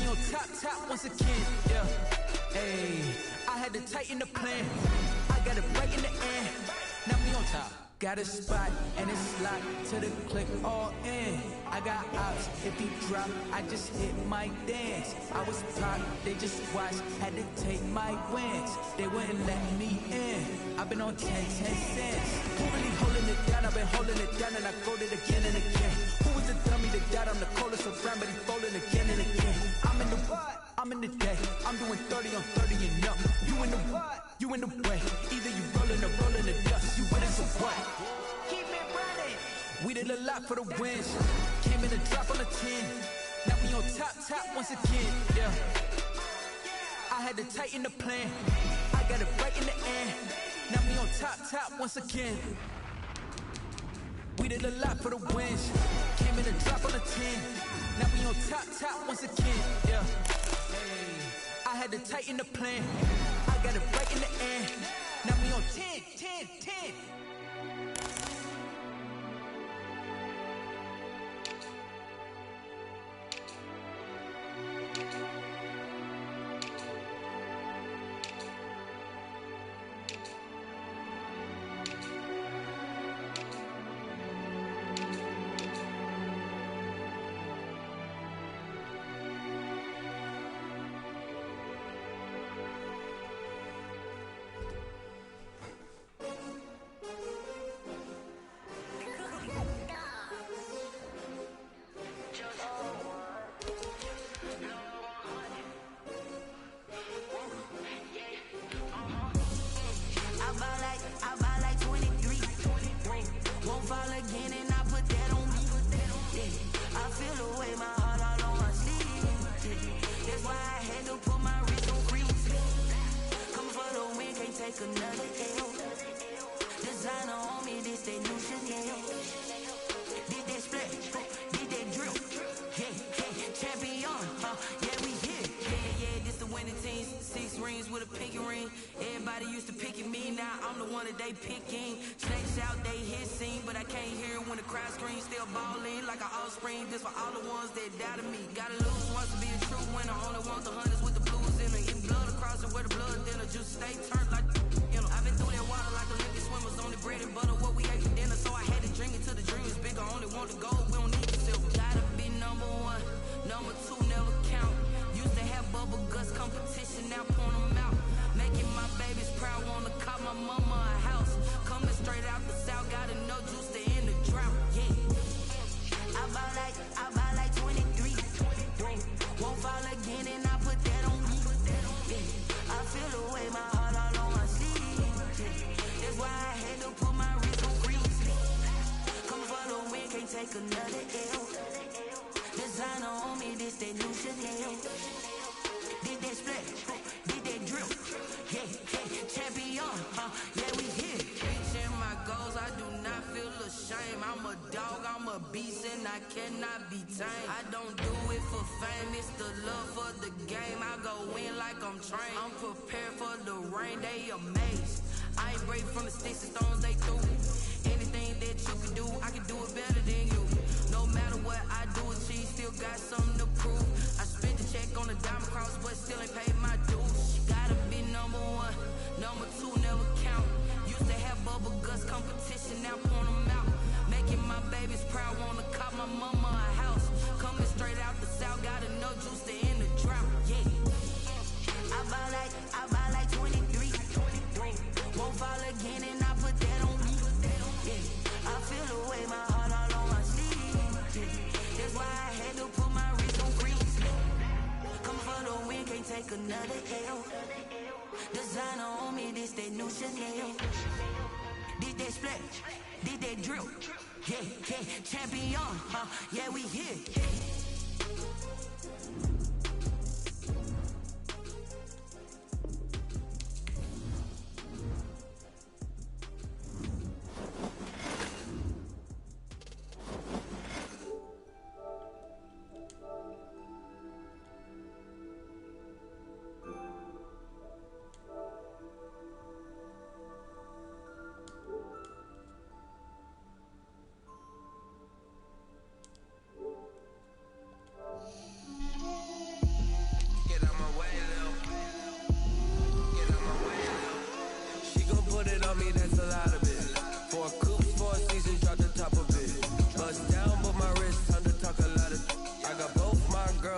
we on top once again, yeah. Hey, I had to tighten the plan. I got it right in the end. Now we on top. Got a spot and it's locked to the click all in. I got ops, if he drop, I just hit my dance. I was top, they just watched, had to take my wins. They wouldn't let me in. I've been on 10 cents. Who really holding it down? I've been holding it down and I go it again and again. Who was the dummy that died on the coldest around, but he folding again and again. I'm in the what? I'm in the day. I'm doing 30 on 30 and up. You in the what? You in the way. Either you rolling or rolling the dust. You winning some what? Keep it running. We did a lot for the wins. Came in a drop on the 10. Now we on top once again, yeah. I had to tighten the plan. I got it right in the end. Now we on top once again. We did a lot for the wins. Came in a drop on the 10. Now we on top once again, yeah. Hey, I had to tighten the plan. I got it right in the end. Now we on 10.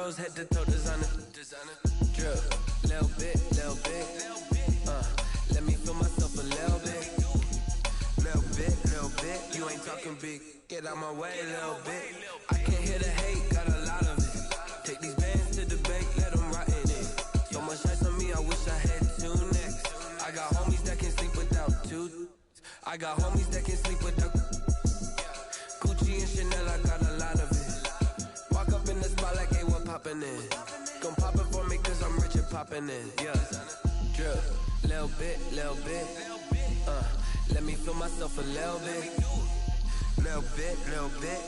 girls head to toe designer. Drip, little bit. Let me feel myself a little bit. Little bit. You ain't talking big. Get out my way, little bit. I can't hear the hate, got a lot of it. Take these bands to the bank, let them rot in it. So much ice on me, I wish I had two necks. I got homies that can sleep without two. I got homies that can sleep without Gucci and Chanel, I got a lot of it. Walk up in the spot like, hey, what poppin' in? Gon' pop it for me cause I'm rich and poppin' in. Yeah, drip, little bit. Let me feel myself a little bit. Little bit.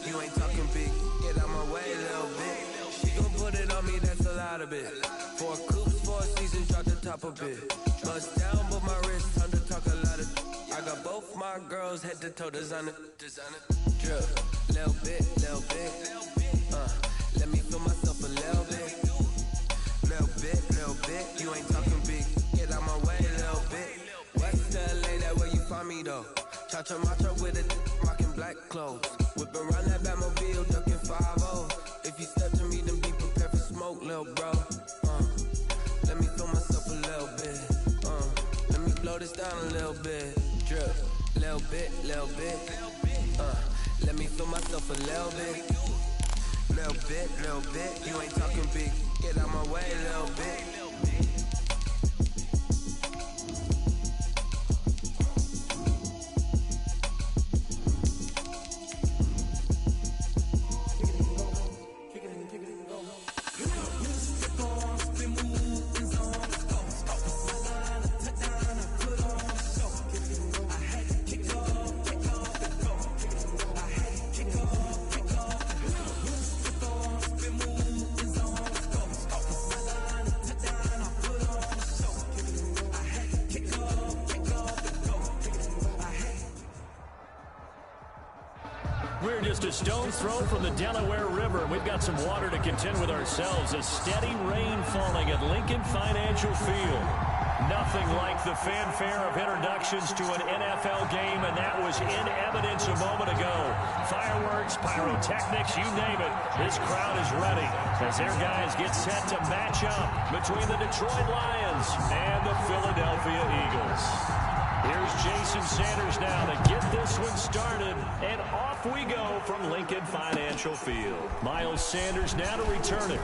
You ain't talking big. Get out my way, little bit. She gon' put it on me, that's a lot of it. 4 coops, 4 seasons, drop the top a bit. Bust down, but my wrist, time to talk a lot of. I got both my girls head to toe designer. Drip, little bit. Let me feel myself a little bit. Little bit. You ain't talking big. Get out my way, little bit. West LA, that where you find me though. Cha-cha matcha with it, rockin' black clothes. Whip around that Batmobile, duckin' 5-0. If you step to me, then be prepared for smoke, lil' bro. Let me feel myself a little bit. Let me blow this down a little bit. Drip, little bit. Let me feel myself a little bit. Little bit. You ain't talking big. Get out my way, little bit. We're just a stone's throw from the Delaware River. We've got some water to contend with ourselves. A steady rain falling at Lincoln Financial Field. Nothing like the fanfare of introductions to an NFL game, and that was in evidence a moment ago. Fireworks, pyrotechnics, you name it. This crowd is ready as their guys get set to match up between the Detroit Lions and the Philadelphia Eagles. Here's Jason Sanders now to get this one started, and off we go from Lincoln Financial Field. Miles Sanders now to return it.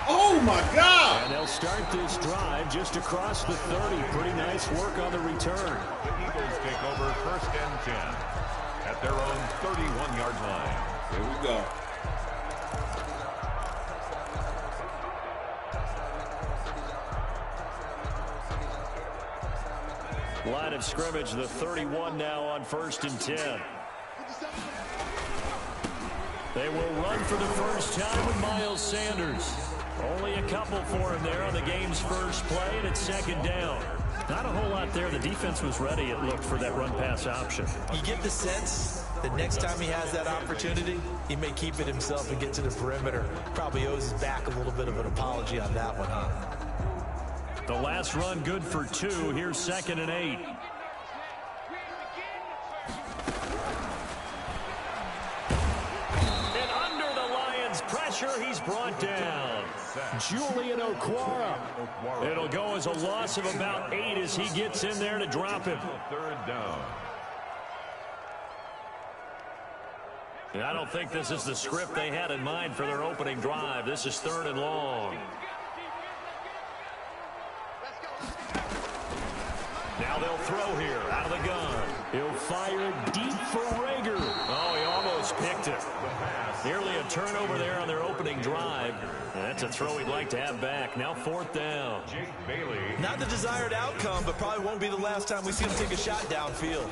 Oh, my God! And they'll start this drive just across the 30. Pretty nice work on the return. The Eagles take over 1st and 10 at their own 31-yard line. Here we go. Line of scrimmage, the 31 now on 1st and 10. They will run for the first time with Miles Sanders. Only a couple for him there on the game's first play, and it's 2nd down. Not a whole lot there. The defense was ready, it looked, for that run-pass option. You get the sense that next time he has that opportunity, he may keep it himself and get to the perimeter. Probably owes his back a little bit of an apology on that one, huh? The last run good for 2. Here's 2nd and 8. And under the Lions' pressure, he's brought down. Julian Okwara. It'll go as a loss of about 8 as he gets in there to drop him. 3rd down. And I don't think this is the script they had in mind for their opening drive. This is 3rd and long. Now they'll throw here out of the gun. He'll fire deep for Rager. Oh, he almost picked it. Nearly a turnover there on their opening drive. And that's a throw he'd like to have back. Now 4th down. Jake Bailey. Not the desired outcome, but probably won't be the last time we see him take a shot downfield.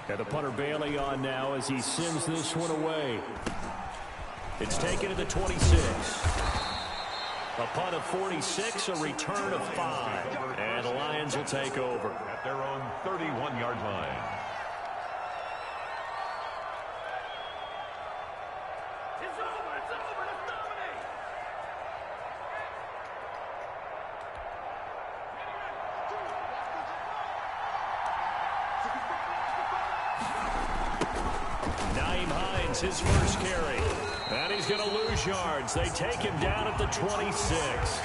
Got the punter Bailey on now as he sends this one away. It's taken to the 26. A punt of 46, a return of 5. And the Lions will take over. At their own 31-yard line. It's over, let's dominate! Naeem Hines, his first carry. And he's he's going to lose yards. They take him down at the 26.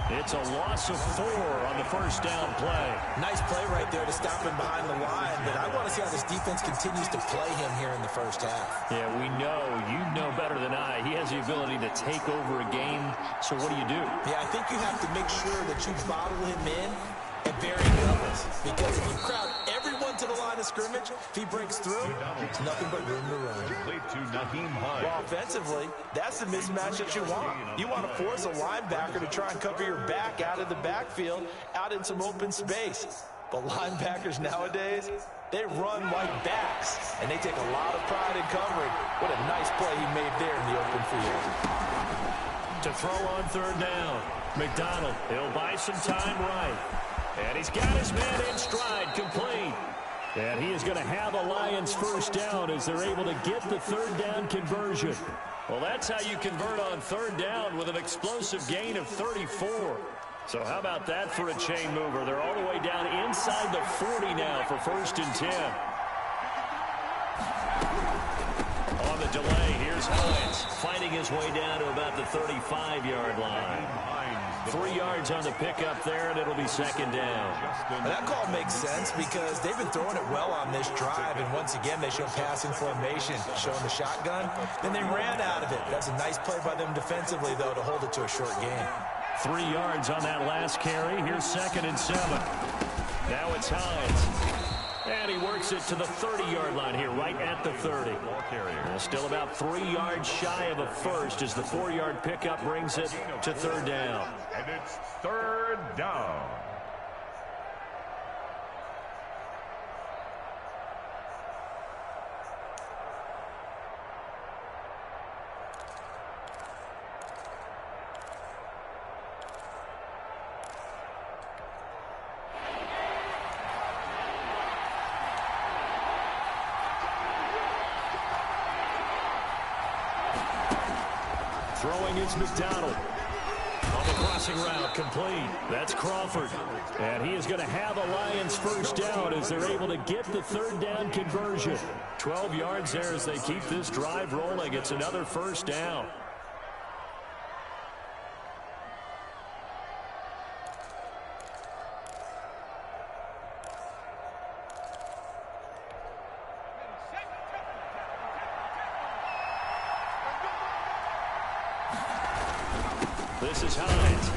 It's a loss of 4 on the first down play. Nice play right there to stop him behind the line, but I want to see how this defense continues to play him here in the first half. Yeah, we know. You know better than I. He has the ability to take over a game, so what do you do? Yeah, I think you have to make sure that you bottle him in at varying levels, because if you crowd everyone to the line of scrimmage, if he breaks through, it's nothing but room to run. Well, offensively, that's the mismatch that you want. You want to force a linebacker to try and cover your back out of the backfield, out in some open space. But linebackers nowadays, they run like backs, and they take a lot of pride in covering. What a nice play he made there in the open field. To throw on third down, McDonald, he'll buy some time right. And he's got his man in stride, complete. And he is going to have a Lions first down as they're able to get the third down conversion. Well, that's how you convert on third down with an explosive gain of 34. So how about that for a chain mover? They're all the way down inside the 40 now for 1st and 10. On the delay, here's Hines fighting his way down to about the 35-yard line. 3 yards on the pickup there, and it'll be 2nd down. And that call makes sense because they've been throwing it well on this drive, and once again they show passing formation, showing the shotgun. Then they ran out of it. That's a nice play by them defensively, though, to hold it to a short game. 3 yards on that last carry. Here's 2nd and 7. Now it's Hines. And he works it to the 30-yard line here, right at the 30. Still about 3 yards shy of a first as the 4-yard pickup brings it to third down. And it's third down. Throwing is McDonald. On the crossing route, complete. That's Crawford. And he is going to have a Lions first down as they're able to get the third down conversion. 12 yards there as they keep this drive rolling. It's another first down. This is Hines.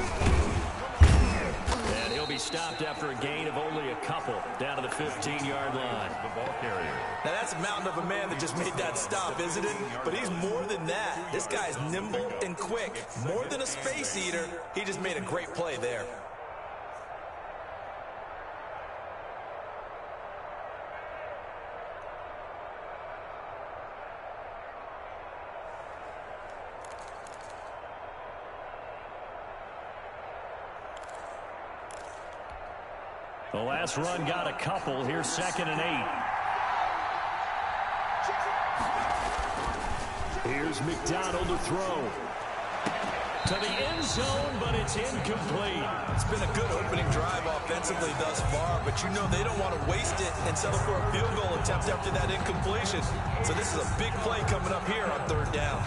And he'll be stopped after a gain of only a couple down to the 15-yard line. Now that's a mountain of a man that just made that stop, isn't it? But he's more than that. This guy's nimble and quick. More than a space eater, he just made a great play there. The last run got a couple. Here's 2nd and 8. Here's McDonald to throw. To the end zone, but it's incomplete. It's been a good opening drive offensively thus far, but you know they don't want to waste it and settle for a field goal attempt after that incompletion. So this is a big play coming up here on third down.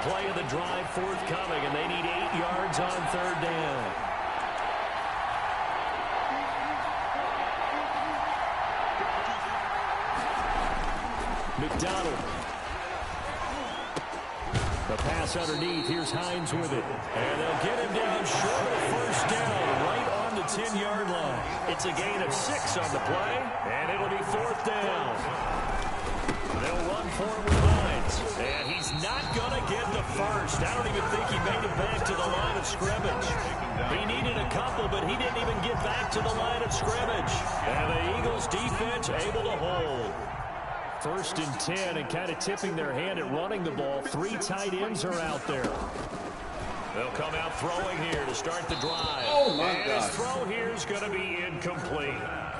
Play of the drive forthcoming, and they need 8 yards on third down. McDonald. The pass underneath. Here's Hines with it. And they'll get him down short of first down, right on the 10-yard line. It's a gain of 6 on the play, and it'll be 4th down. They'll run for it with Hines. And he's not going to get the first. I don't even think he made it back to the line of scrimmage. He needed a couple, but he didn't even get back to the line of scrimmage. And the Eagles defense able to hold. 1st and 10, and kind of tipping their hand at running the ball. 3 tight ends are out there. They'll come out throwing here to start the drive. Oh, my and God. his throw here is going to be incomplete.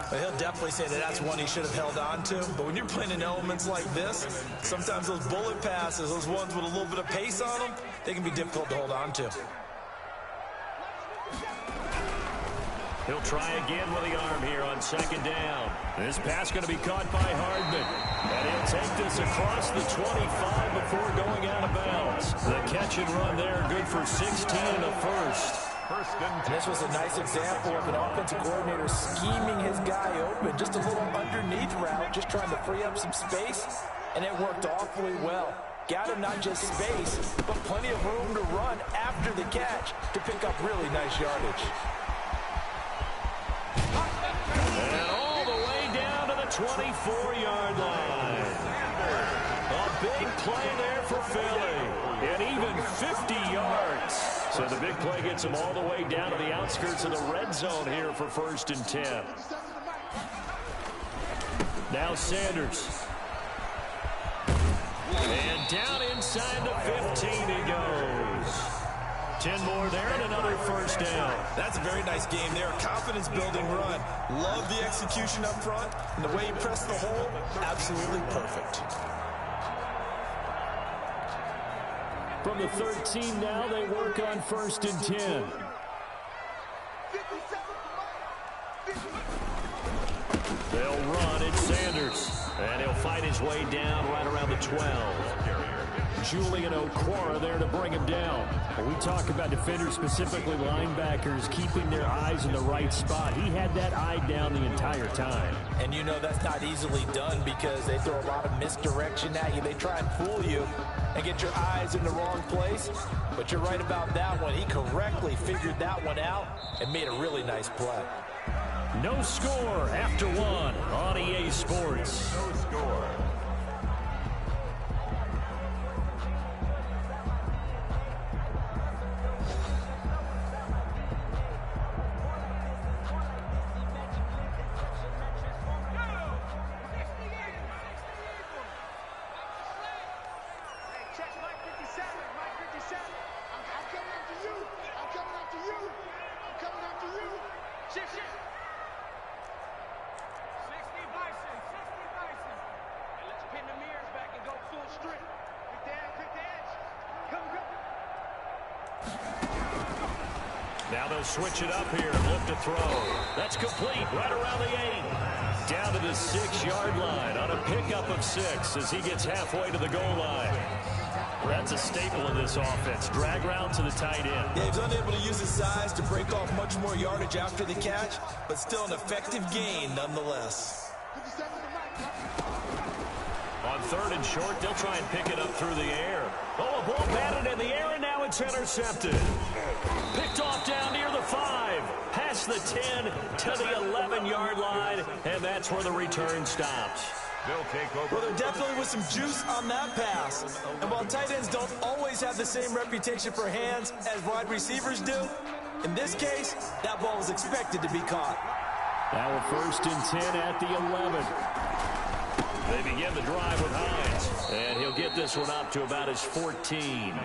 But he'll definitely say that that's one he should have held on to. But when you're playing in elements like this, sometimes those bullet passes, those ones with a little bit of pace on them, they can be difficult to hold on to. He'll try again with the arm here on second down. This pass going to be caught by Hardman. And he'll take this across the 25 before going out of bounds. The catch and run there, good for 16 and a first. This was a nice example of an offensive coordinator scheming his guy open. Just a little underneath route, just trying to free up some space, and it worked awfully well. Got him not just space, but plenty of room to run after the catch to pick up really nice yardage. And all the way down to the 24-yard line. A big play there for Philly, and even 50 yards. So the big play gets him all the way down to the outskirts of the red zone here for 1st and 10. Now Sanders. And down inside the 15 he goes. 10 more there and another first down. That's a very nice game there. Confidence-building run. Love the execution up front. And the way he pressed the hole, absolutely perfect. From the 13 now, they work on 1st and 10. They'll run. It's Sanders. And he'll fight his way down right around the 12. Julian Okwara there to bring him down. When we talk about defenders, specifically linebackers, keeping their eyes in the right spot, he had that eye down the entire time. And you know that's not easily done because they throw a lot of misdirection at you. They try and fool you and get your eyes in the wrong place. But you're right about that one. He correctly figured that one out and made a really nice play. No score after one on EA Sports. No score. Now they'll switch it up here and look to throw. That's complete right around the 8. Down to the 6-yard line on a pickup of 6 as he gets halfway to the goal line. That's a staple of this offense. Drag route to the tight end. Yeah, he's unable to use his size to break off much more yardage after the catch, but still an effective gain nonetheless. On 3rd and short, they'll try and pick it up through the air. Oh, a ball batted in the air, and now it's intercepted. Picked off down near the 5. Past the 10 to the 11-yard line, and that's where the return stops. They'll take over. Well, there definitely was some juice on that pass. And while tight ends don't always have the same reputation for hands as wide receivers do, in this case, that ball was expected to be caught. Now a 1st and 10 at the 11. They begin the drive with Hines, and he'll get this one up to about his 14.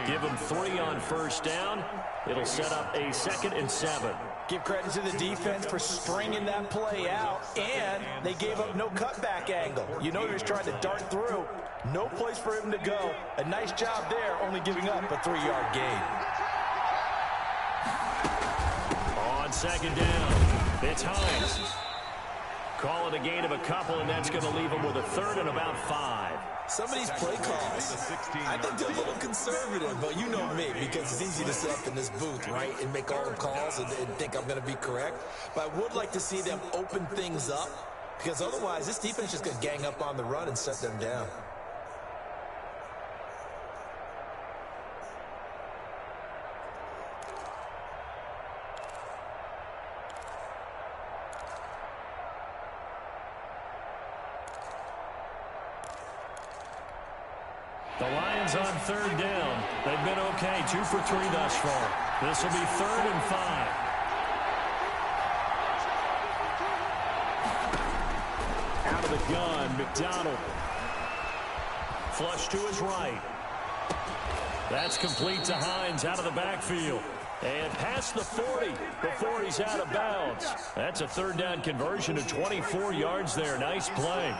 Give him 3 on 1st down. It'll set up a 2nd and 7. Give credit to the defense for stringing that play out, and they gave up no cutback angle. You know he was trying to dart through. No place for him to go. A nice job there, only giving up a 3-yard gain. On 2nd down, it's Hines. Call it a gain of a couple, and that's going to leave him with a 3rd and about 5. Some of these play calls, I think they're a little conservative, but you know me, because it's easy to sit up in this booth, right, and make all the calls and think I'm going to be correct. But I would like to see them open things up, because otherwise this defense is just going to gang up on the run and set them down. The Lions on 3rd down. They've been okay, 2 for 3 thus far. This will be 3rd and 5. Out of the gun, McDonald. Flush to his right. That's complete to Hines out of the backfield. And past the 40 before he's out of bounds. That's a third down conversion of 24 yards there. Nice play.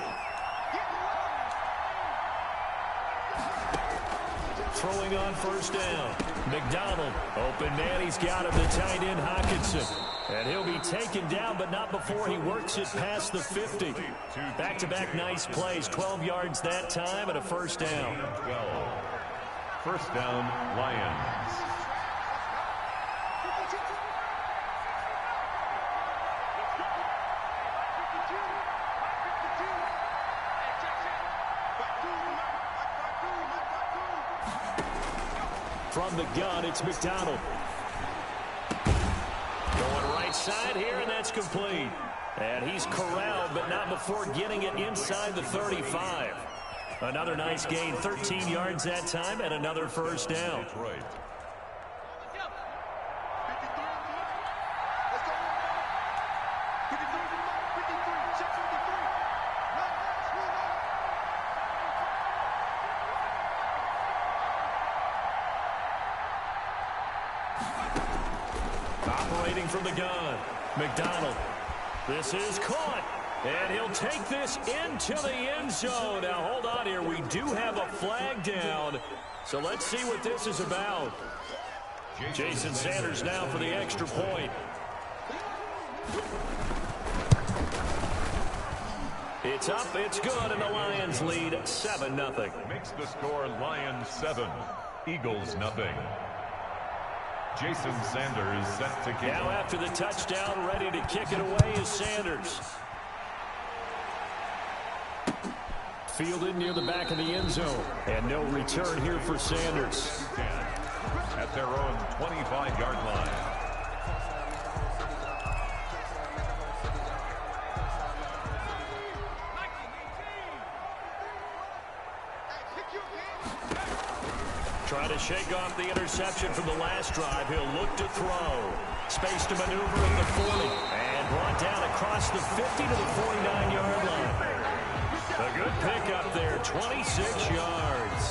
Throwing on first down. McDonald open man. He's got him to tight end Hockenson. And he'll be taken down, but not before he works it past the 50. Back-to-back nice plays. 12 yards that time and a first down. 12. First down, Lions. From the gun, it's McDonald. Going right side here, and that's complete. And he's corralled, but not before getting it inside the 35. Another nice gain, 13 yards that time, and another first down. Detroit. Operating from the gun, McDonald. This is caught, and he'll take this into the end zone. Now, hold on here. We do have a flag down, so let's see what this is about. Jason Sanders now for the extra point. It's up, it's good, and the Lions lead 7-0. Makes the score Lions 7, Eagles nothing. Jason Sanders set to kick. Now after the touchdown, ready to kick it away is Sanders. Fielded near the back of the end zone. And no return here for Sanders. At their own 25-yard line. Try to shake off the interception from the last drive. He'll look to throw. Space to maneuver at the 40. And brought down across the 50 to the 49-yard line. A good pickup there, 26 yards.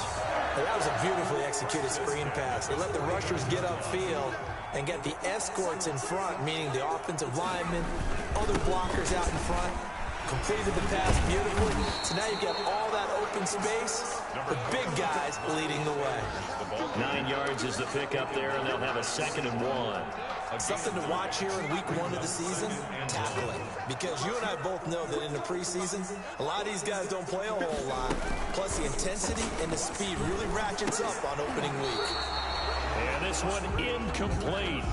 That was a beautifully executed screen pass. They let the rushers get upfield and get the escorts in front, meaning the offensive linemen, other blockers out in front. Completed the pass beautifully. So now you've got all that open space. The big guys leading the way. 9 yards is the pickup there, and they'll have a 2nd and 1. Something to watch here in week 1 of the season, tackling. Because you and I both know that in the preseason, a lot of these guys don't play a whole lot. Plus the intensity and the speed really ratchets up on opening week. And this one incomplete.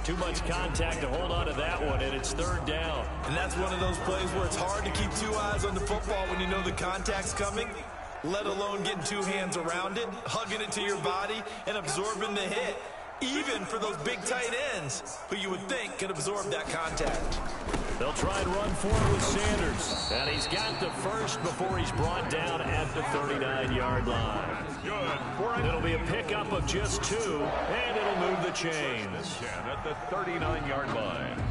Too much contact to hold on to that one, and it's 3rd down. And that's one of those plays where it's hard to keep 2 eyes on the football when you know the contact's coming, let alone getting 2 hands around it, hugging it to your body, and absorbing the hit. Even for those big tight ends who you would think could absorb that contact. They'll try and run for it with Sanders. And he's got the first before he's brought down at the 39-yard line. It'll be a pickup of just 2, and it'll move the chains. At the 39-yard line.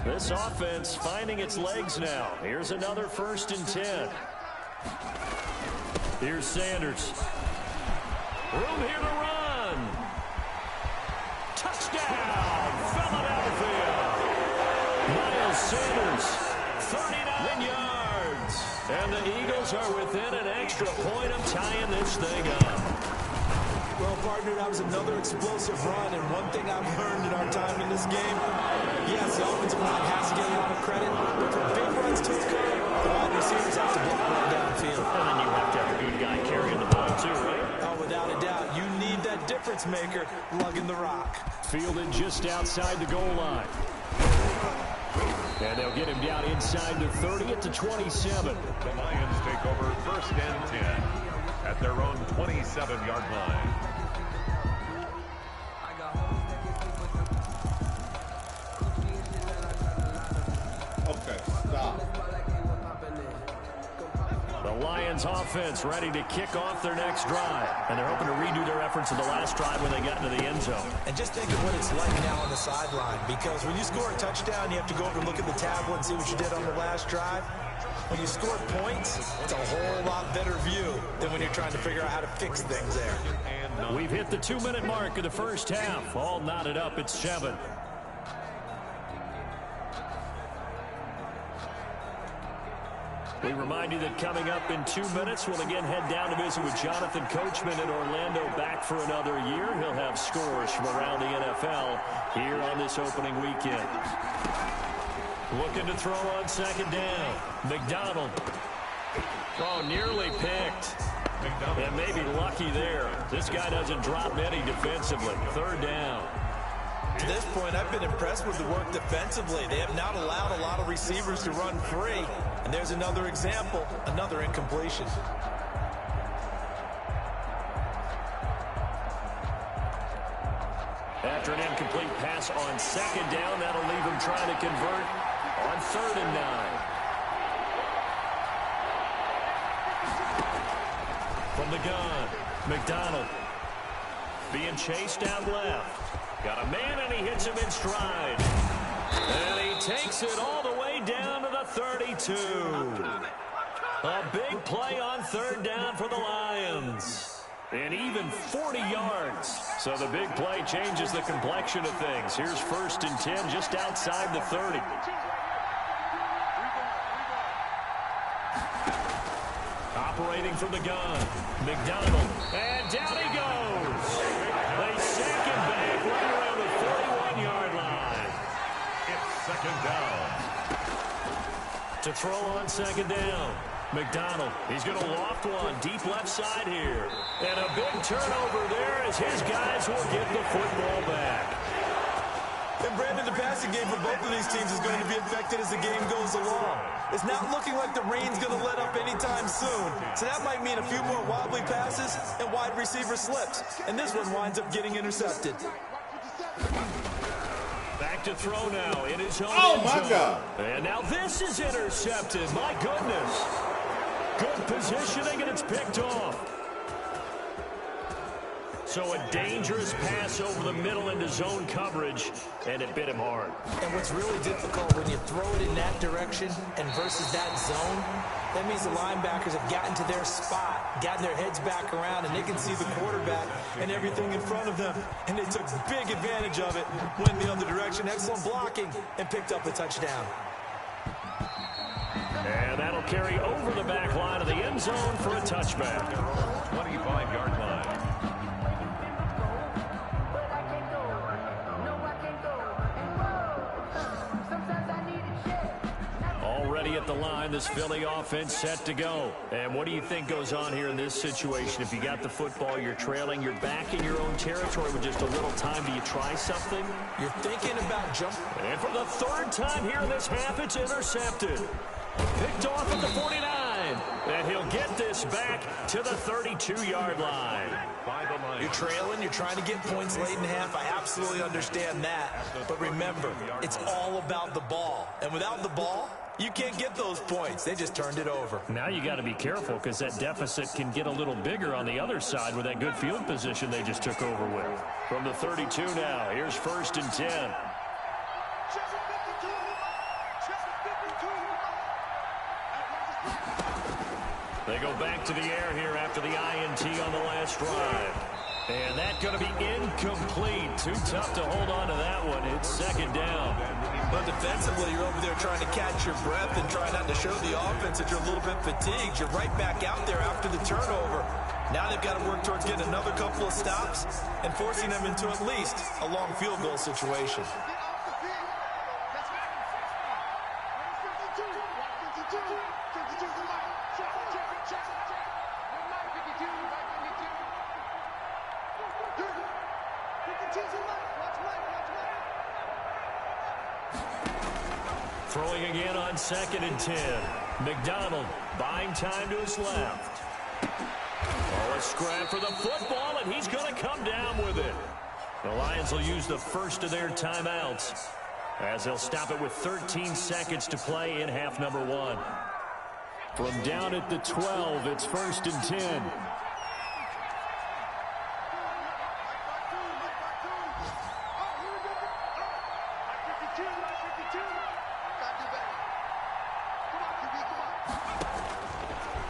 This offense finding its legs now. Here's another 1st and 10. Here's Sanders. Room here to run. Touchdown, Philadelphia. Miles Sanders, 39 yards. And the Eagles are within an extra point of tying this thing up. Well, partner, that was another explosive run, and one thing I've learned in our time in this game, yes, the offensive line has to get a lot of credit, but for big runs to occur, the wide receivers have to block right downfield. And then you have to have a good guy carrying the ball too, right? Oh, without a doubt, you need that difference maker lugging the rock. Fielded just outside the goal line. And they'll get him down inside the 30 at the 27. The Lions take over 1st and 10 at their own 27-yard line. Okay, stop. The Lions offense ready to kick off their next drive. And they're hoping to redo their efforts of the last drive when they got into the end zone. And just think of what it's like now on the sideline, because when you score a touchdown, you have to go over and look at the tablet and see what you did on the last drive. When you score points, it's a whole lot better view than when you're trying to figure out how to fix things there. We've hit the 2-minute mark of the first half. All knotted up at 7. We remind you that coming up in 2 minutes, we'll again head down to visit with Jonathan Coachman in Orlando, back for another year. He'll have scores from around the NFL here on this opening weekend. Looking to throw on second down. McDonald. Oh, nearly picked. And maybe lucky there. This guy doesn't drop any defensively. Third down. To this point, I've been impressed with the work defensively. They have not allowed a lot of receivers to run free. And there's another example, another incompletion. After an incomplete pass on second down, that'll leave him trying to convert on 3rd and 9. From the gun, McDonald being chased out left. Got a man, and he hits him in stride. And he takes it all the way down to the 32. A big play on 3rd down for the Lions. And even 40 yards. So the big play changes the complexion of things. Here's 1st and 10 just outside the 30. Operating from the gun, McDonald. And down he goes. They sack him back right around the 41-yard line. It's 2nd down. To throw on 2nd down, McDonald. He's going to loft one deep left side here. And a big turnover there as his guys will get the football back. And Brandon, the passing game for both of these teams is going to be affected as the game goes along. It's not looking like the rain's going to let up anytime soon. So that might mean a few more wobbly passes and wide receiver slips. And this one winds up getting intercepted. Back to throw now in his own Oh, end my zone. God. And now this is intercepted. My goodness. Good positioning, and it's picked off. So a dangerous pass over the middle into zone coverage, and it bit him hard. And what's really difficult when you throw it in that direction and versus that zone, that means the linebackers have gotten to their spot, gotten their heads back around, and they can see the quarterback and everything in front of them. And they took big advantage of it, went the other direction, excellent blocking, and picked up the touchdown. And that'll carry over the back line of the end zone for a touchback. 25-yard line. Already at the line, this Philly offense set to go. And what do you think goes on here in this situation? If you got the football, you're trailing, you're back in your own territory with just a little time. Do you try something? You're thinking about jumping. And for the 3rd time here in this half, it's intercepted. Picked off at the 49. And he'll get this back to the 32-yard line. You're trailing, you're trying to get points late in the half. I absolutely understand that. But remember, it's all about the ball. And without the ball, you can't get those points. They just turned it over. Now you got to be careful because that deficit can get a little bigger on the other side with that good field position they just took over with. From the 32 now, here's 1st and 10. They go back to the air here after the INT on the last drive. And that's going to be incomplete. Too tough to hold on to that one. It's 2nd down. But defensively, you're over there trying to catch your breath and try not to show the offense that you're a little bit fatigued. You're right back out there after the turnover. Now they've got to work towards getting another couple of stops and forcing them into at least a long field goal situation. Throwing again on 2nd and 10. McDonald buying time to his left. Oh, a scrap for the football, and he's going to come down with it. The Lions will use the first of their timeouts as they'll stop it with 13 seconds to play in half number 1. From down at the 12, it's 1st and 10.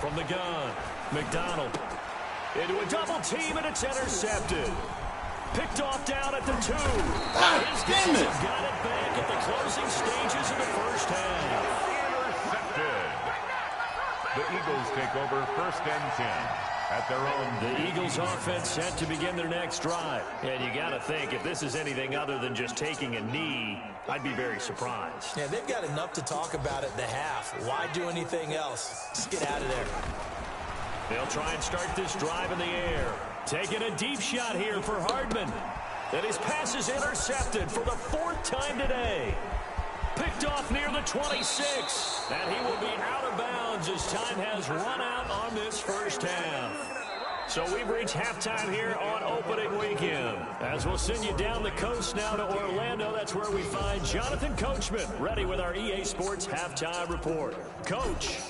from the gun. McDonald into a double team, and it's intercepted. Picked off down at the 2. His guys have got it back at the closing stages of the first half. Intercepted. The Eagles take over 1st and 10 at their own. The Eagles offense set to begin their next drive. And you got to think, if this is anything other than just taking a knee, I'd be very surprised. Yeah, they've got enough to talk about at the half. Why do anything else? Just get out of there. They'll try and start this drive in the air. Taking a deep shot here for Hardman. And his pass is intercepted for the 4th time today. Picked off near the 26. And he will be out of bounds as time has run out on this first half. So we've reached halftime here on opening weekend. As we'll send you down the coast now to Orlando, that's where we find Jonathan Coachman ready with our EA Sports halftime report. Coach,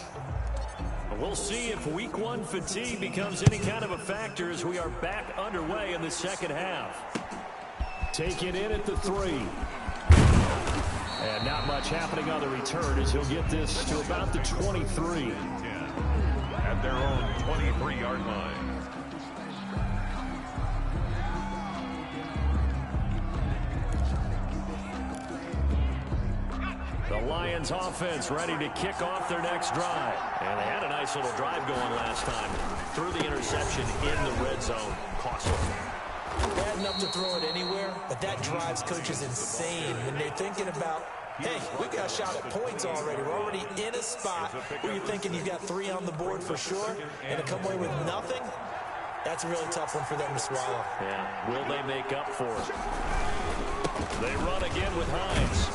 we'll see if week 1 fatigue becomes any kind of a factor as we are back underway in the second half. Take it in at the 3. And not much happening on the return as he'll get this to about the 23. At their own 23-yard line. The Lions offense ready to kick off their next drive. And they had a nice little drive going last time. Threw the interception in the red zone. Costly. Bad enough to throw it anywhere, but that drives coaches insane when they're thinking about, hey, we got a shot at points already. We're already in a spot where you're thinking you've got 3 on the board for sure, and to come away with nothing, that's a really tough one for them to swallow. Yeah, will they make up for it? They run again with Hines.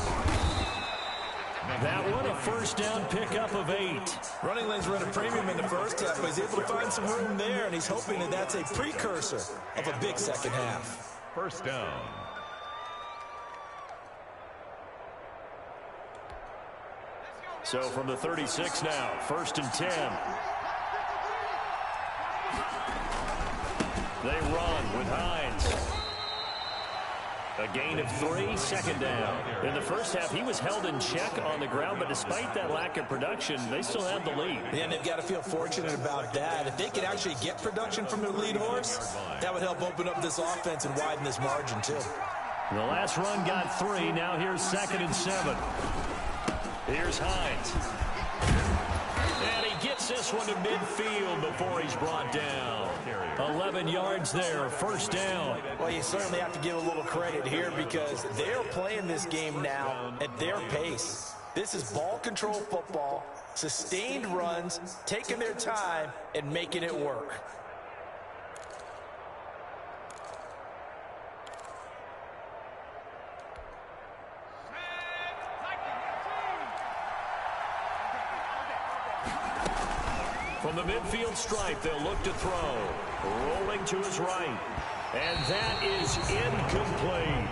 That one, a first down pickup of 8. Running lanes were at a premium in the first half, but he's able to find some room there, and he's hoping that that's a precursor of a big second half. First down. So from the 36 now, 1st and 10. They run with Hines. A gain of 3, 2nd down. In the first half, he was held in check on the ground, but despite that lack of production, they still have the lead. Yeah, and they've got to feel fortunate about that. If they could actually get production from their lead horse, that would help open up this offense and widen this margin, too. The last run got 3. Now here's 2nd and 7. Here's Hines. And he gets this one to midfield before he's brought down. 11 yards there, first down. Well, you certainly have to give a little credit here because they're playing this game now at their pace. This is ball control football, sustained runs, taking their time, and making it work. From the midfield stripe, they'll look to throw. Rolling to his right. And that is incomplete.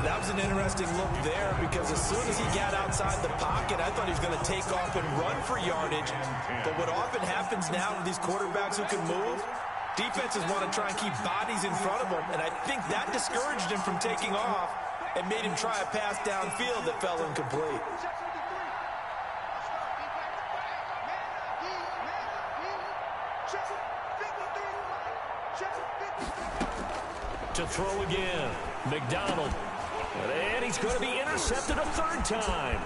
That was an interesting look there because as soon as he got outside the pocket, I thought he was going to take off and run for yardage. But what often happens now with these quarterbacks who can move, defenses want to try and keep bodies in front of them. And I think that discouraged him from taking off and made him try a pass downfield that fell incomplete. To throw again, McDonald. And he's going to be intercepted a 3rd time.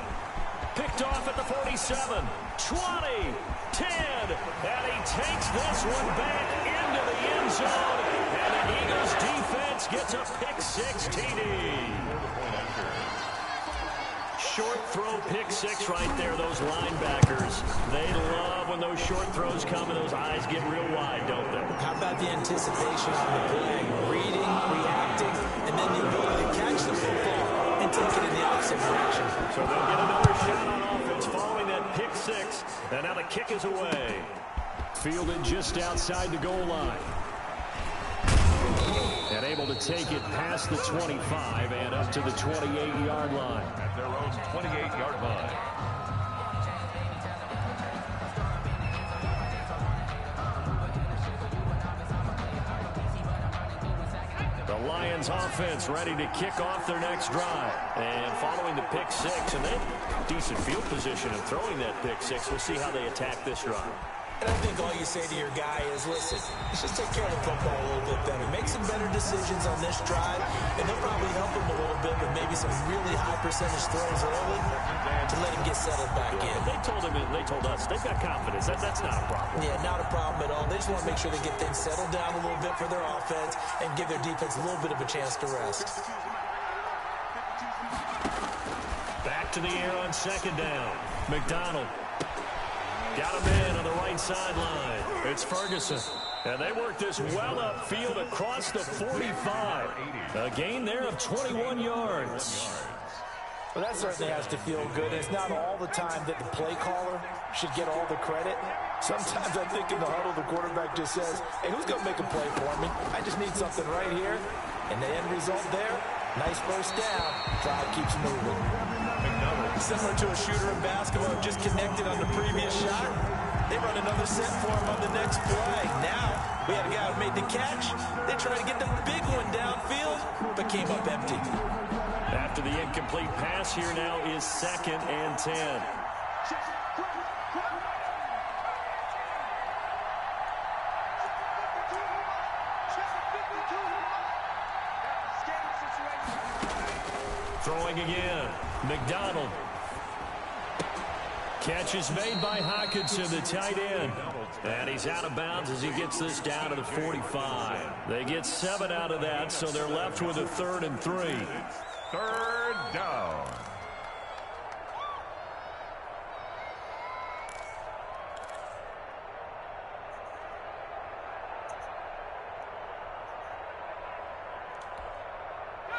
Picked off at the 47, 20, 10. And he takes this one back into the end zone. And the Eagles defense gets a pick-6 TD. Short throw, pick-6 right there, those linebackers. They love when those short throws come and those eyes get real wide, don't they? How about the anticipation on the play? Reading, reacting, and then the ability to catch the football and take it in the opposite direction. So they'll get another shot on offense following that pick-6. And now the kick is away. Fielded just outside the goal line. And able to take it past the 25 and up to the 28-yard line. At their own 28-yard line. The Lions offense ready to kick off their next drive. And following the pick-6, and they have decent field position in throwing that pick-6. We'll see how they attack this drive. And I think all you say to your guy is, listen, let's just take care of the football a little bit better. Make some better decisions on this drive, and they'll probably help him a little bit with maybe some really high percentage throws early to let him get settled back in. They told us, they've got confidence. That's not a problem. Yeah, not a problem at all. They just want to make sure they get things settled down a little bit for their offense and give their defense a little bit of a chance to rest. Back to the air on second down. McDonald. Got him in on the right sideline. It's Ferguson. And they work this well upfield across the 45. A gain there of 21 yards. Well, that certainly has to feel good. It's not all the time that the play caller should get all the credit. Sometimes I think in the huddle, the quarterback just says, hey, who's going to make a play for me? I just need something right here. And the end result there, nice first down. Drive keeps moving. Similar to a shooter in basketball, just connected on the previous shot. They run another set for him on the next play. Now, we had a guy who made the catch. They tried to get the big one downfield, but came up empty. After the incomplete pass, here now is 2nd and 10. Throwing again. McDonald. Catch is made by Hawkinson, the tight end. And he's out of bounds as he gets this down to the 45. They get 7 out of that, so they're left with a 3rd and 3. 3rd down.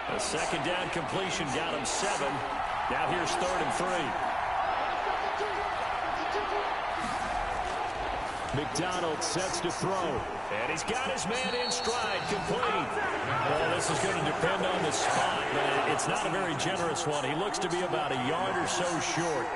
A 2nd down completion got him 7. Now here's 3rd and 3. McDonald sets to throw. And he's got his man in stride, complete. Well, this is going to depend on the spot, but it's not a very generous one. He looks to be about a yard or so short.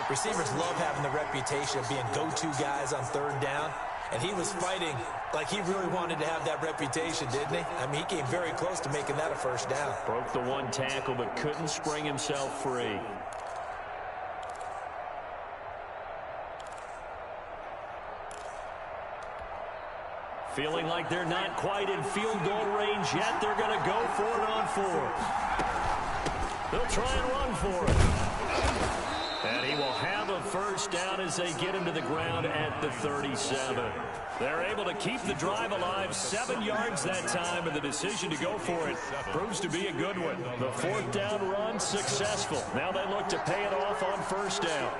Receivers love having the reputation of being go-to guys on 3rd down. And he was fighting like he really wanted to have that reputation, didn't he? I mean, he came very close to making that a first down. Broke the one tackle, but couldn't spring himself free. Feeling like they're not quite in field goal range yet. They're going to go for it on 4th. They'll try and run for it. And he will have a first down as they get him to the ground at the 37. They're able to keep the drive alive, 7 yards that time, and the decision to go for it proves to be a good one. The 4th down run successful. Now they look to pay it off on first down.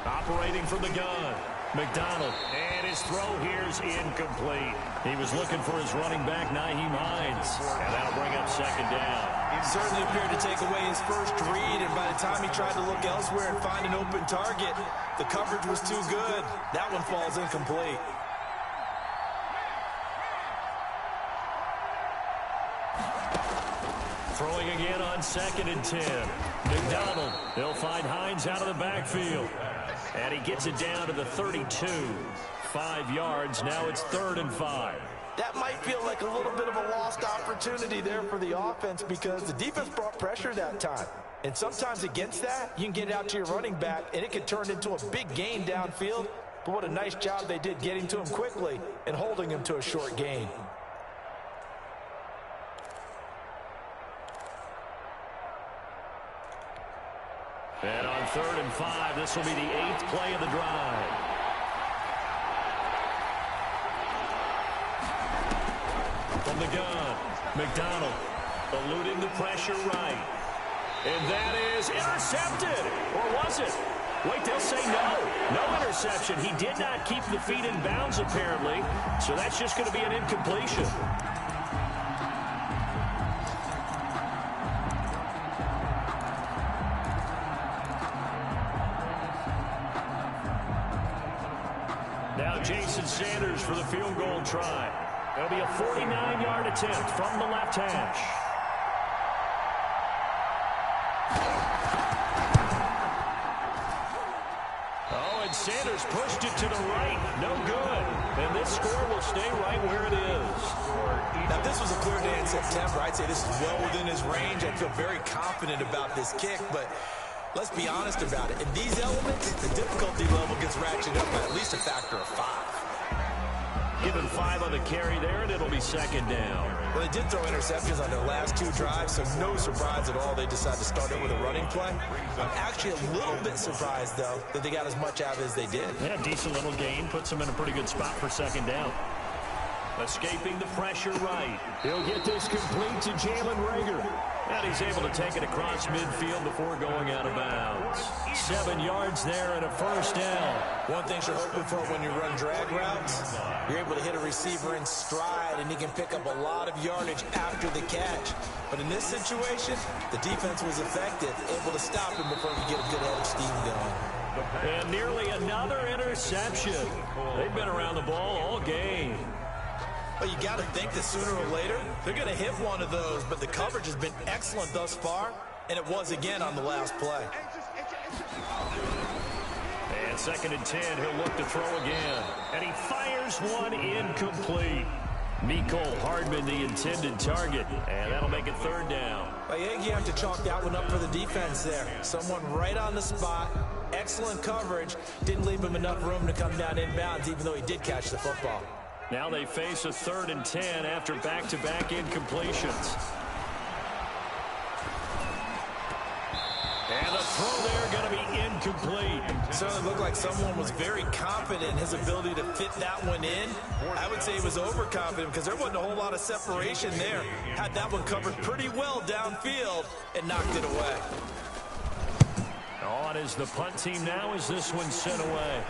Operating from the gun. McDonald, and his throw here is incomplete. He was looking for his running back, Nyheim Hines, and that'll bring up 2nd down. He certainly appeared to take away his first read, and by the time he tried to look elsewhere and find an open target, the coverage was too good. That one falls incomplete. Throwing again on 2nd and 10. McDonald, they'll find Hines out of the backfield. And he gets it down to the 32. 5 yards. Now it's 3rd and 5. That might feel like a little bit of a lost opportunity there for the offense because the defense brought pressure that time. And sometimes against that, you can get it out to your running back, and it can turn into a big gain downfield. But what a nice job they did getting to him quickly and holding him to a short gain. And on 3rd and 5, this will be the 8th play of the drive. From the gun, McDonald eluding the pressure right. And that is intercepted. Or was it? Wait, they'll say no. No interception. He did not keep the feet in bounds, apparently. So that's just going to be an incompletion. Now Jason Sanders for the field goal try. It'll be a 49-yard attempt from the left hash. Sanders pushed it to the right. No good. And this score will stay right where it is. Now, if this was a clear day in September, I'd say this is well within his range. I'd feel very confident about this kick, but let's be honest about it. In these elements, the difficulty level gets ratcheted up by at least a factor of 5. Given 5 on the carry there, and it'll be second down. Well, they did throw interceptions on their last 2 drives, so no surprise at all they decided to start it with a running play. I'm actually a little bit surprised, though, that they got as much out of it as they did. Yeah, decent little gain. Puts them in a pretty good spot for second down. Escaping the pressure right. He'll get this complete to Jalen Reagor. And he's able to take it across midfield before going out of bounds. 7 yards there and a first down. One thing you're hoping for when you run drag routes, you're able to hit a receiver in stride, and he can pick up a lot of yardage after the catch. But in this situation, the defense was effective, able to stop him before he could get a good head of steam going. And nearly another interception. They've been around the ball all game. Well, you got to think that sooner or later, they're going to hit one of those, but the coverage has been excellent thus far, and it was again on the last play. And second and 10, he'll look to throw again. And he fires one incomplete. Mecole Hardman, the intended target, and that'll make it third down. Well, you have to chalk that one up for the defense there. Someone right on the spot, excellent coverage, didn't leave him enough room to come down inbounds, even though he did catch the football. Now they face a 3rd and 10 after back-to-back incompletions. And the throw there going to be incomplete. It certainly looked like someone was very confident in his ability to fit that one in. I would say he was overconfident because there wasn't a whole lot of separation there. Had that one covered pretty well downfield and knocked it away. On is the punt team now as this one's sent away.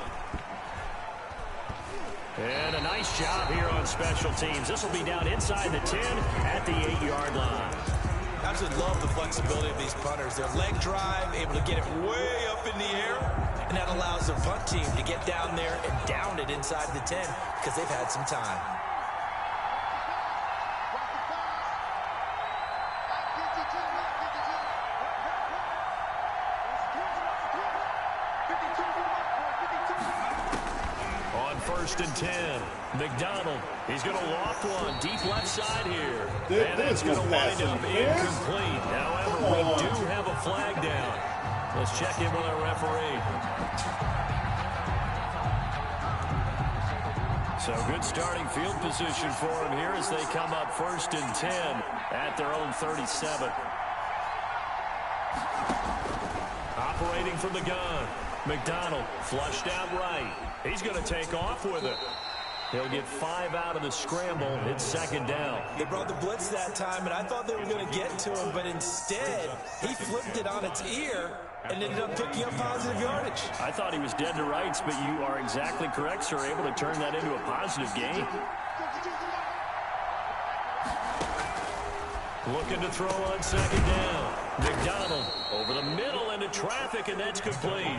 And a nice job here on special teams. This will be down inside the 10 at the 8-yard line. I absolutely love the flexibility of these punters. Their leg drive, able to get it way up in the air, and that allows the punt team to get down there and down it inside the 10 because they've had some time. First and 10. McDonald. He's going to loft one deep left side here. And it's going to wind up incomplete. However, we do have a flag down. Let's check in with our referee. So good starting field position for him here as they come up first and 10 at their own 37. Operating from the gun. McDonald flushed out right. He's going to take off with it. He'll get 5 out of the scramble. It's second down. They brought the blitz that time, and I thought they were going to get to him, but instead, he flipped it on its ear and ended up picking up positive yardage. I thought he was dead to rights, but you are exactly correct, sir. Able to turn that into a positive gain. Looking to throw on second down. McDonald over the middle into traffic, and that's complete.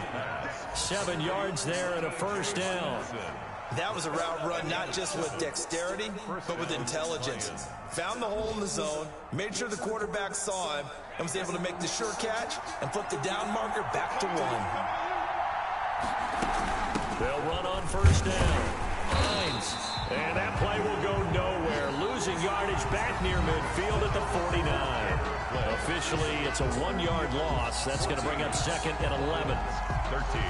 7 yards there and a first down. That was a route run not just with dexterity, but with intelligence. Found the hole in the zone, made sure the quarterback saw him, and was able to make the sure catch and flip the down marker back to 1. They'll run on first down. Hines. And that play will go nowhere. Losing yardage back near midfield at the 49. Officially, it's a 1-yard loss. That's going to bring up second and 11. 13.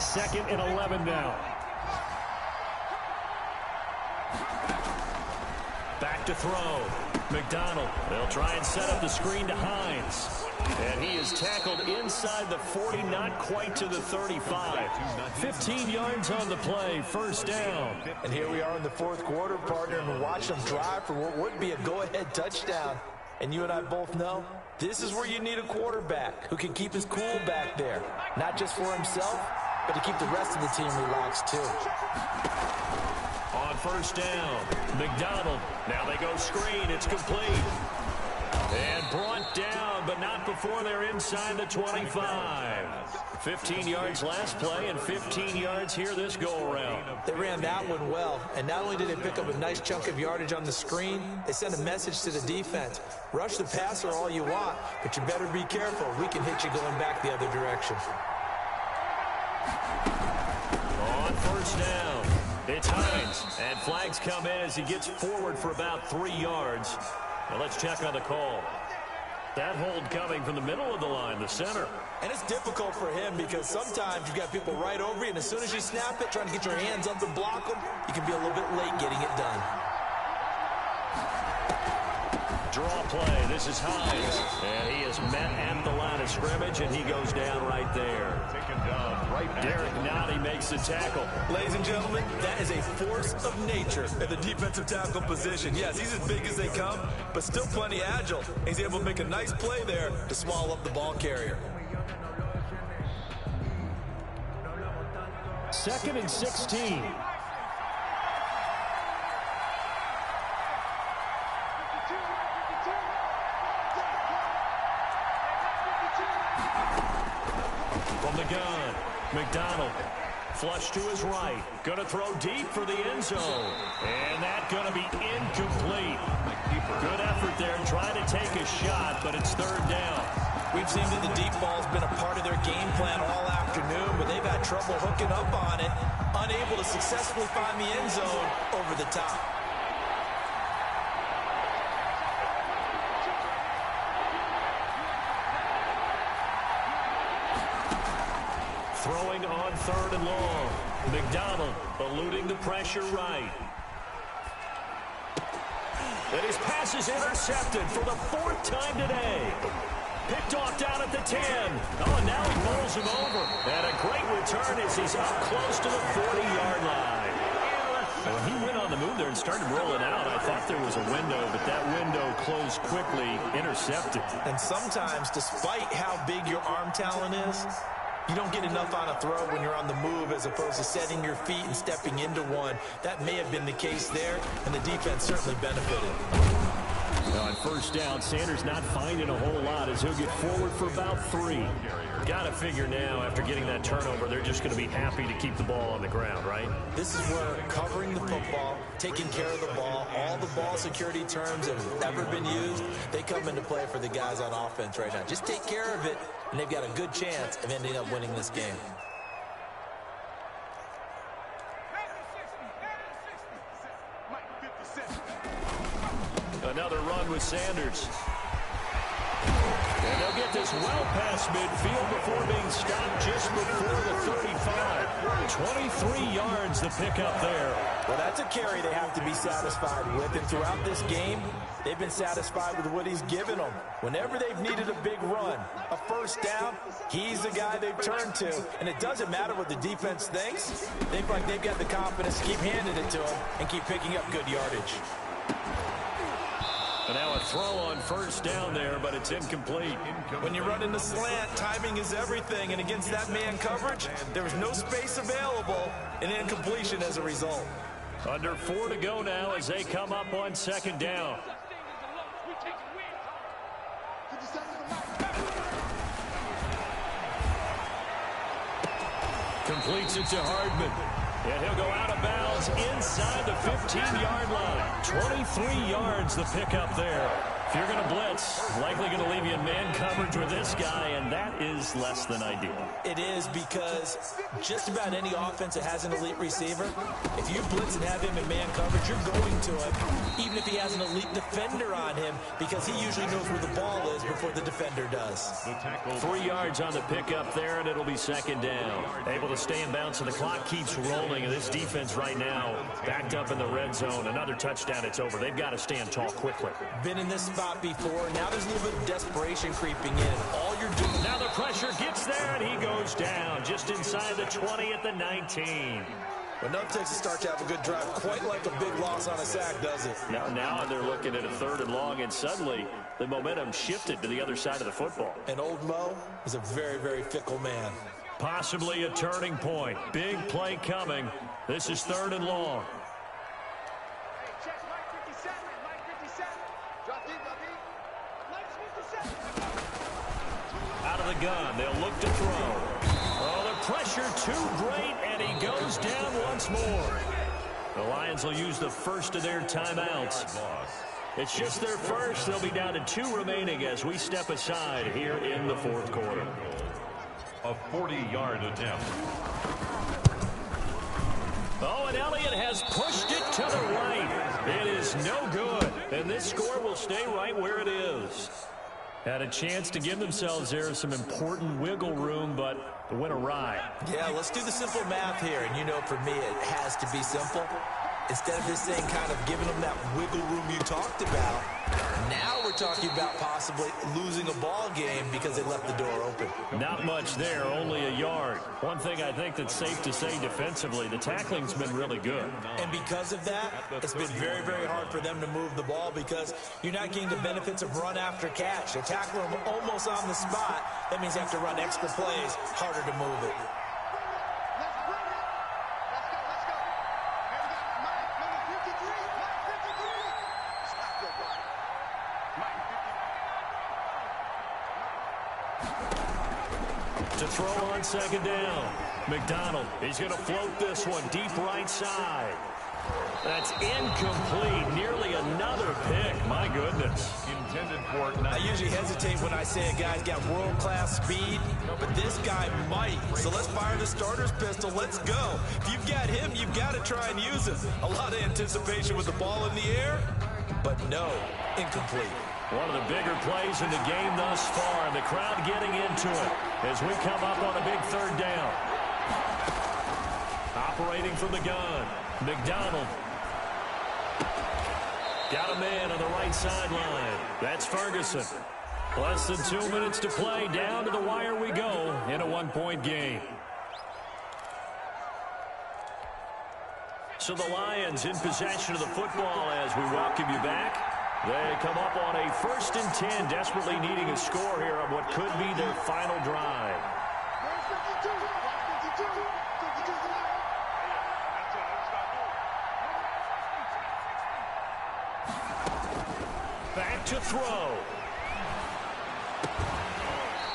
Second and 11 now. Back to throw. McDonald. They'll try and set up the screen to Hines. And he is tackled inside the 40, not quite to the 35. 15 yards on the play, first down. And here we are in the fourth quarter, partner, and watch them drive for what would be a go-ahead touchdown. And you and I both know this is where you need a quarterback who can keep his cool back there, not just for himself, but to keep the rest of the team relaxed too. On first down, McDonald. Now they go screen. It's complete. And brought down, but not before they're inside the 25. 15 yards last play and 15 yards here this go-around. They ran that one well, and not only did they pick up a nice chunk of yardage on the screen, they sent a message to the defense. Rush the passer all you want, but you better be careful. We can hit you going back the other direction. On first down, it's Hines, and flags come in as he gets forward for about 3 yards. Now let's check on the call. That hold coming from the middle of the line, the center. And it's difficult for him because sometimes you've got people right over you, and as soon as you snap it, trying to get your hands up and block them, you can be a little bit late getting it done. Draw play. This is Hines. And he is met at the line of scrimmage, and he goes down right there. Taken down right. Derek Nottie makes the tackle. Ladies and gentlemen, that is a force of nature at the defensive tackle position. Yes, he's as big as they come, but still plenty agile. He's able to make a nice play there to swallow up the ball carrier. 2nd and 16. From the gun, McDonald. Flush to his right. Going to throw deep for the end zone. And that's going to be incomplete. Good effort there trying to take a shot, but it's 3rd down. We've seen that the deep ball's been a part of their game plan all afternoon, but they've had trouble hooking up on it, unable to successfully find the end zone over the top. Throwing on 3rd and long. McDonald eluding the pressure right. And his pass is intercepted for the 4th time today. Picked off down at the 10. Oh, and now he bowls him over. And a great return as he's up close to the 40-yard line. When he went on the move there and started rolling out, I thought there was a window, but that window closed quickly, intercepted. And sometimes, despite how big your arm talent is, you don't get enough on a throw when you're on the move as opposed to setting your feet and stepping into one. That may have been the case there, and the defense certainly benefited. On first down, Sanders not finding a whole lot as he'll get forward for about 3. Got to figure now, after getting that turnover, they're just going to be happy to keep the ball on the ground, right? This is where covering the football, taking care of the ball, all the ball security terms that have ever been used, they come into play for the guys on offense right now. Just take care of it, and they've got a good chance of ending up winning this game. Another run with Sanders. And they'll get this well past midfield before being stopped just before the 35. 23 yards the pickup there. Well, that's a carry they have to be satisfied with. And throughout this game, they've been satisfied with what he's given them. Whenever they've needed a big run, a first down, he's the guy they've turned to. And it doesn't matter what the defense thinks. They feel like they've got the confidence to keep handing it to him and keep picking up good yardage. And now a throw on first down there, but it's incomplete. When you run in the slant, timing is everything. And against that man coverage, there was no space available, and incompletion as a result. Under 4 to go now as they come up on 2nd down. Completes it to Hardman. And he'll go out of bounds inside the 15-yard line. 23 yards the pickup there. If you're going to blitz, likely going to leave you in man coverage with this guy, and that is less than ideal. It is, because just about any offense that has an elite receiver, if you blitz and have him in man coverage, you're going to him, even if he has an elite defender on him, because he usually knows where the ball is before the defender does. 3 yards on the pickup there, and it'll be 2nd down. Able to stay in bounds, so the clock keeps rolling, and this defense right now backed up in the red zone. Another touchdown, it's over. They've got to stand tall quickly. Been in this spot before. Now there's a little bit of desperation creeping in. All you're doing... Now the pressure gets there, and he goes down just inside the 20 at the 19. Well, nothing takes a start to have a good drive. Quite like a big loss on a sack, does it? Now they're looking at a 3rd and long, and suddenly the momentum shifted to the other side of the football. And old Mo is a very, very fickle man. Possibly a turning point. Big play coming. This is 3rd and long. Out of the gun, they'll look to throw. Oh, the pressure too great, and he goes down once more. The Lions will use the first of their timeouts. It's just their first. They'll be down to 2 remaining as we step aside here in the fourth quarter. A 40-yard attempt. Oh, and Elliott has pushed it to the right. It is no good, and this score will stay right where it is. Had a chance to give themselves there some important wiggle room, but it went awry. Yeah, let's do the simple math here. And you know, for me, it has to be simple. Instead of this thing kind of giving them that wiggle room you talked about, now we're talking about possibly losing a ball game because they left the door open. Not much there, only a yard. One thing I think that's safe to say defensively, the tackling's been really good. And because of that, it's been very, very hard for them to move the ball because you're not getting the benefits of run after catch. They tackle them almost on the spot. That means you have to run extra plays, harder to move it. To throw on second down. McDonald, he's going to float this one deep right side. That's incomplete. Nearly another pick. My goodness. Intended for... I usually hesitate when I say a guy's got world-class speed, but this guy might. So let's fire the starter's pistol. Let's go. If you've got him, you've got to try and use him. A lot of anticipation with the ball in the air, but no, incomplete. One of the bigger plays in the game thus far, and the crowd getting into it as we come up on a big third down. Operating from the gun, McDonald. Got a man on the right sideline. That's Ferguson. Less than 2 minutes to play. Down to the wire we go in a one-point game. So the Lions in possession of the football as we welcome you back. They come up on a 1st and 10, desperately needing a score here on what could be their final drive. Back to throw.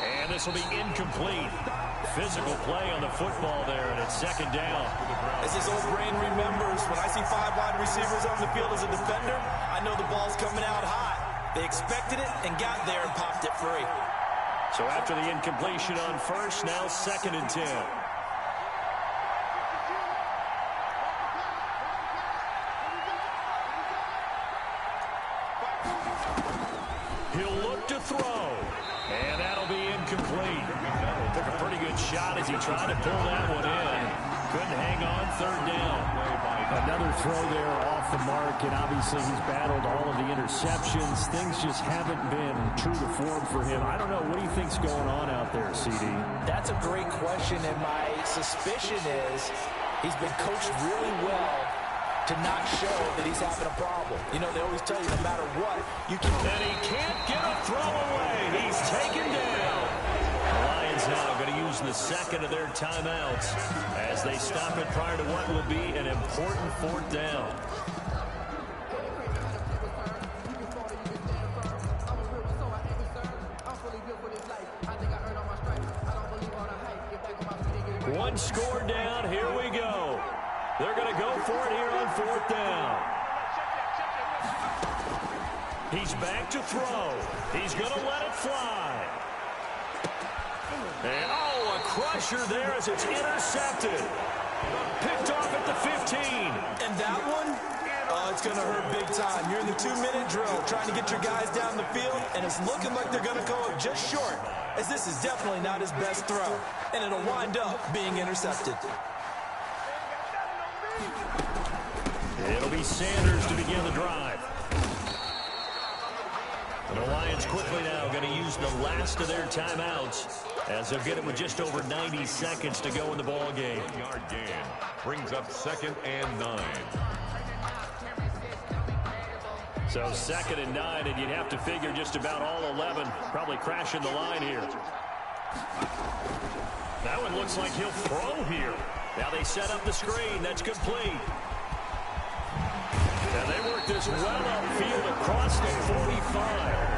And this will be incomplete. Physical play on the football there, and it's second down. As his old brain remembers, when I see 5 wide receivers on the field as a defender, I know the ball's coming out hot. They expected it and got there and popped it free. So after the incompletion on first, now 2nd and 10. He'll look to throw, and that'll be incomplete. Took a pretty good shot as he tried to pull that one in. Couldn't hang on, 3rd down. Another throw there off the mark, and obviously he's battled all of the interceptions. Things just haven't been true to form for him. I don't know. What do you think's going on out there, CD? That's a great question, and my suspicion is he's been coached really well to not show that he's having a problem. You know, they always tell you no matter what, you can... And he can't get a throw away. He's taken down. The Lions now going to use the 2nd of their timeouts as they stop it prior to what will be an important 4th down. One score down. Here we go. They're going to go for it here on 4th down. He's back to throw. He's going to let it fly. And, oh, a crusher there as it's intercepted. Picked off at the 15. And that one, oh, it's going to hurt big time. You're in the 2-minute drill trying to get your guys down the field, and it's looking like they're going to go just short, as this is definitely not his best throw, and it'll wind up being intercepted. It'll be Sanders to begin the drive. The Lions quickly now going to use the last of their timeouts as they'll get it with just over 90 seconds to go in the ball game. 1-yard gain brings up 2nd and 9. So 2nd and 9, and you'd have to figure just about all 11 probably crashing the line here. That one looks like he'll throw here. Now they set up the screen. That's complete. And they work this well upfield across the 45.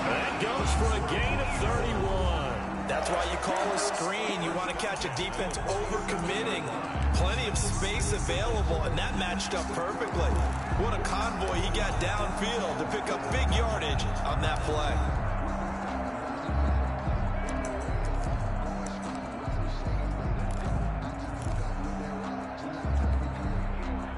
That goes for a gain of 31. That's why you call a screen. You want to catch a defense overcommitting. Plenty of space available, and that matched up perfectly. What a convoy he got downfield to pick up big yardage on that play.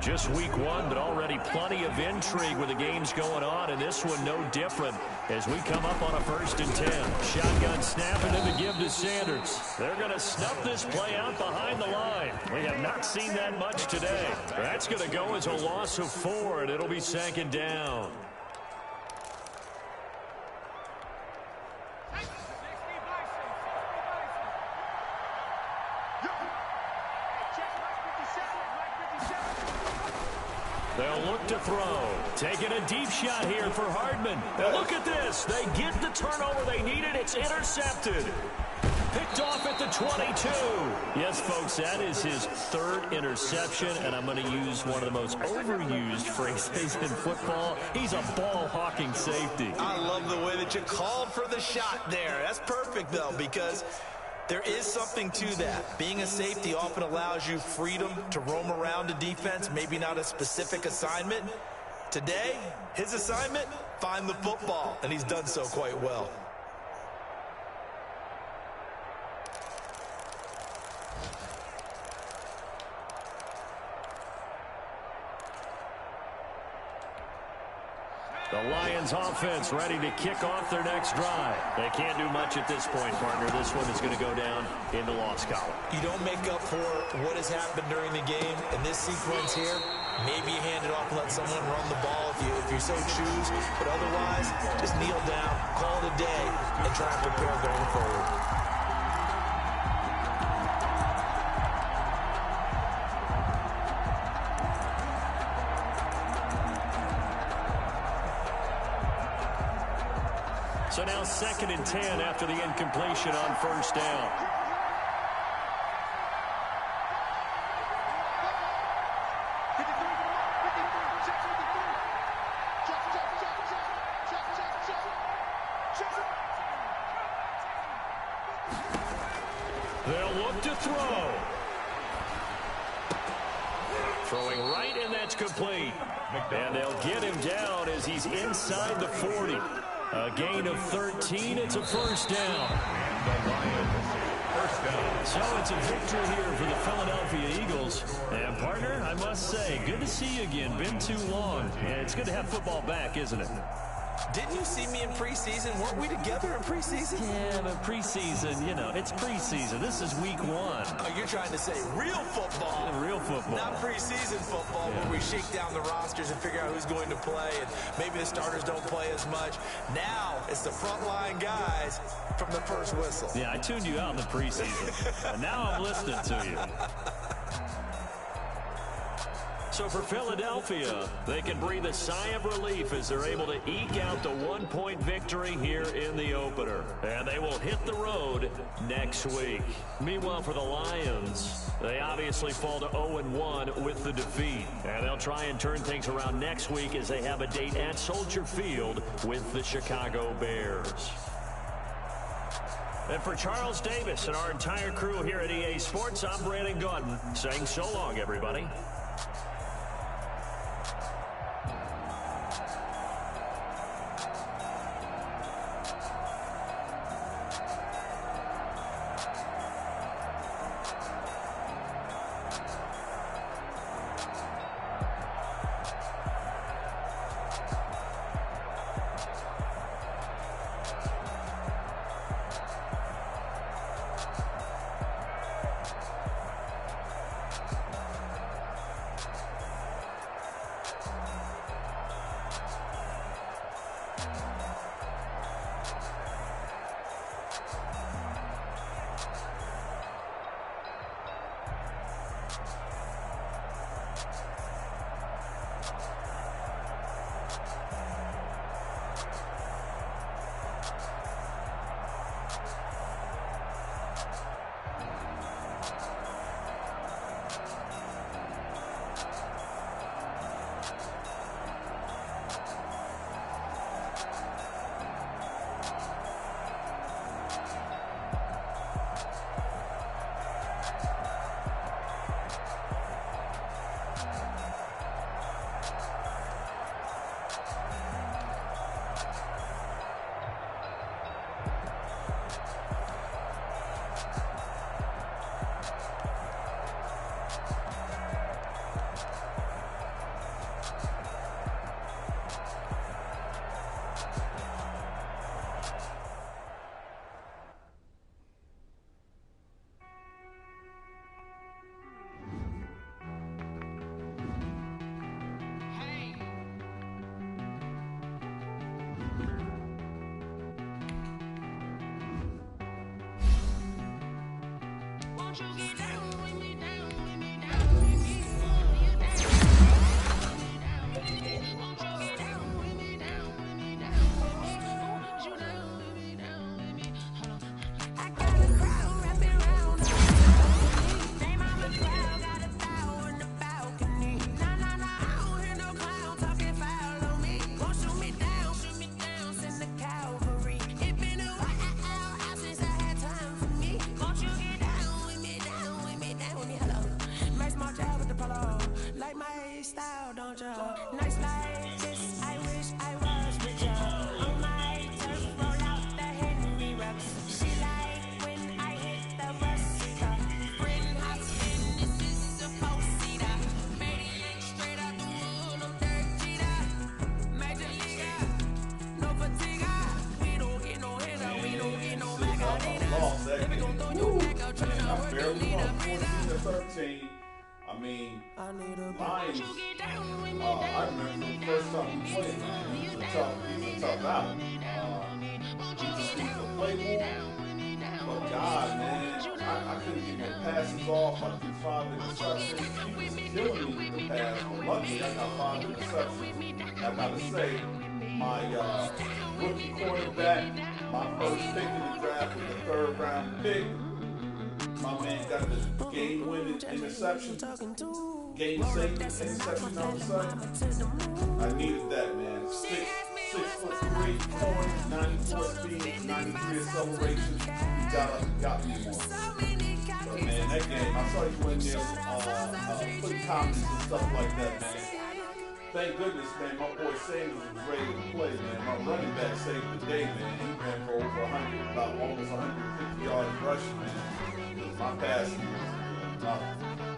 Just week one, but already plenty of intrigue with the games going on, and this one no different as we come up on a 1st and 10. Shotgun snap and then the give to Sanders. They're going to snuff this play out behind the line. We have not seen that much today. That's going to go as a loss of 4, and it'll be 2nd down. They'll look to throw. Taking a deep shot here for Hardman. Now look at this. They get the turnover they needed. It's intercepted. Picked off at the 22. Yes, folks, that is his 3rd interception, and I'm going to use one of the most overused phrases in football. He's a ball-hawking safety. I love the way that you called for the shot there. That's perfect, though, because there is something to that. Being a safety often allows you freedom to roam around a defense, maybe not a specific assignment. Today, his assignment, find the football, and he's done so quite well. The Lions offense ready to kick off their next drive. They can't do much at this point, partner. This one is going to go down in the loss column. You don't make up for what has happened during the game. In this sequence here, maybe you hand it off and let someone run the ball if you so choose. But otherwise, just kneel down, call it a day, and try and prepare going forward. So now 2nd and 10 after the incompletion on 1st down. They'll look to throw. Throwing right, and that's complete. And they'll get him down as he's inside the 40. A gain of 13. It's a 1st down. So it's a victory here for the Philadelphia Eagles. And, partner, I must say, good to see you again. Been too long. And it's good to have football back, isn't it? Didn't you see me in preseason? Weren't we together in preseason? Yeah, but preseason, you know, it's preseason. This is week 1. Oh, you're trying to say real football. Real football. Not preseason football, where we shake down the rosters and figure out who's going to play, and maybe the starters don't play as much. Now it's the frontline guys from the first whistle. Yeah, I tuned you out in the preseason. And now I'm listening to you. So for Philadelphia, they can breathe a sigh of relief as they're able to eke out the 1-point victory here in the opener. And they will hit the road next week. Meanwhile, for the Lions, they obviously fall to 0-1 with the defeat. And they'll try and turn things around next week as they have a date at Soldier Field with the Chicago Bears. And for Charles Davis and our entire crew here at EA Sports, I'm Brandon Gaudin saying so long, everybody. I mean, Lions, I remember the first time we played, man. He's a tough out. He just needs to play more. But God, man, I couldn't get my passes off. I threw 5 interceptions. He was killing me with the pass. But luckily, I got 5 interceptions. I gotta say, my rookie quarterback, my first pick in the draft was the 3rd round pick. My man got the game-winning interception, game-saving interception on the side. I needed that, man. 6'3", 94 speed, 93 acceleration. He got me one. But man, that game, I saw you in there putting comments and stuff like that, man. Thank goodness, man, my boy Sanders was ready to play, man. My running back saved the day, man. He ran for over 100, about almost 150 yards rushing, man. My pass was nothing.